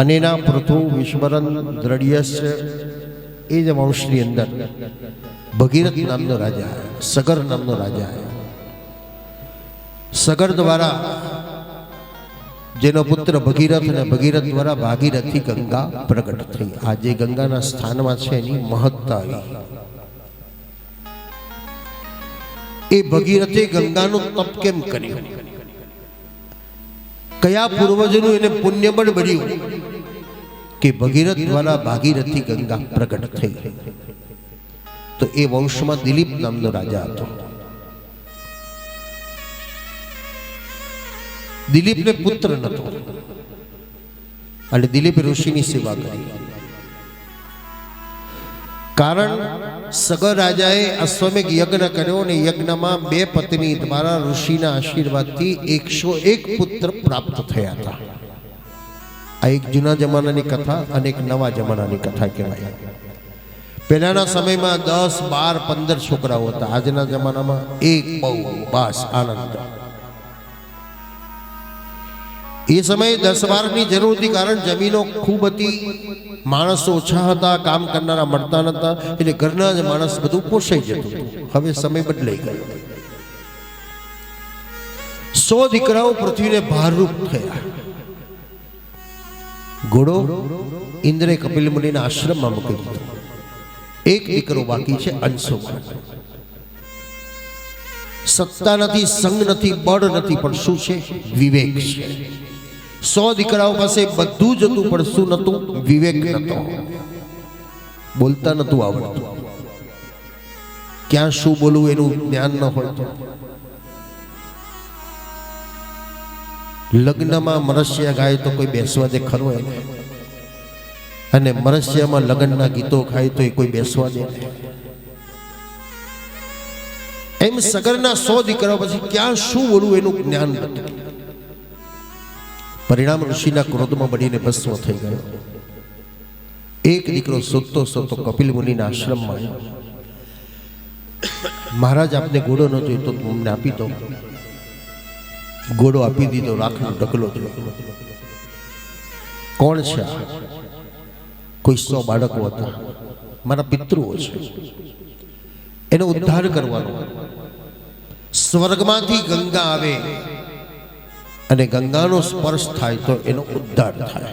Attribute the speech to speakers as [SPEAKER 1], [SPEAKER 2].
[SPEAKER 1] અનેના પૃથુ વિસ્મરણ દ્રઢ્યસ્ય એ જ વંશની અંદર ભગીરથ નામનો રાજા આવ્યો, સગર નામનો રાજા આવ્યો. સગર દ્વારા જેનો પુત્ર ભગીરથ અને ભગીરથ દ્વારા ભાગીરથી ગંગા પ્રગટ થઈ. આ જે ગંગાના સ્થાનમાં છે એની મહત્તા આવી. એ ભગીરથે ગંગાનું તપ કેમ કર્યું, કયા પૂર્વજનું એને પુણ્યબળ બળ્યું કે ભગીરથ દ્વારા ભાગીરથી ગંગા પ્રગટ થઈ. તો એ વંશમાં દિલીપ નામનો રાજા હતો. દિલીપને પુત્ર નહોતો અને દિલીપ ઋષિની સેવા કરી. કારણ સગર રાજાએ અશ્વમેઘ યજ્ઞ કર્યો અને યજ્ઞમાં 2 પત્ની દ્વારા ઋષિના આશીર્વાદથી 101 પુત્ર પ્રાપ્ત થયા હતા. આ એક જૂના જમાનાની કથા અને એક નવા જમાનાની કથા કહેવાય. પહેલાના સમયમાં 10, 12, 15 છોકરાઓ હતા. આજના જમાનામાં એક બહુ બસ આનંદ. એ સમયે 10-12ની જરૂર હતી, કારણ જમીનો ખૂબ હતી, માણસો ઓછા હતા, કામ કરનારા મળતા નતા, એટલે ઘરના જ માણસ બધું પોષાઈ જતું હતું. હવે સમય બદલાઈ ગયો. 100 દીકરાઓ પૃથ્વીને ભારરૂપ થયા. ઘોડો ઇન્દ્રે કપિલ મુનિના આશ્રમમાં મૂકી દીધો. એક દીકરો બાકી છે, અંશુમાન. સત્તા નથી, સંગ નથી, બળ નથી, પણ શું છે? વિવેક છે. 100 દીકરાઓ પાસે બધું જ હતું, પણ શું નતું? વિવેક નતો. બોલતા નતું આવડતું. ક્યાં શું બોલવું એનું જ્ઞાન ન હોય. લગ્નમાં મરસિયા ગાય તો કોઈ બેસવા દે ખરો એને? અને મરસિયામાં લગ્નના ગીતો ખાય તો એ કોઈ બેસવા દે? એમ સગરના 100 દીકરાઓ પછી ક્યાં શું બોલવું એનું જ્ઞાન નતું. પરિણામ ઋષિના ક્રોધમાં બળીને ભસ્મ થઈ ગયો. એક દીકરો સૂતો સૂતો કપિલ મુનિના આશ્રમમાં આવ્યો. મહારાજ, આપને ઘોડો ન જોઈતો તો અમને આપી દો. ઘોડો આપી દીધો. રાખનો ઢગલો જોયો. કોણ છે? કોઈ 100 બાળકો હતા, મારા પિતૃઓ છે, એનો ઉદ્ધાર કરવાનો. સ્વર્ગમાંથી ગંગા આવે અને ગંગાનો સ્પર્શ થાય તો એનો ઉદ્ધાર થાય.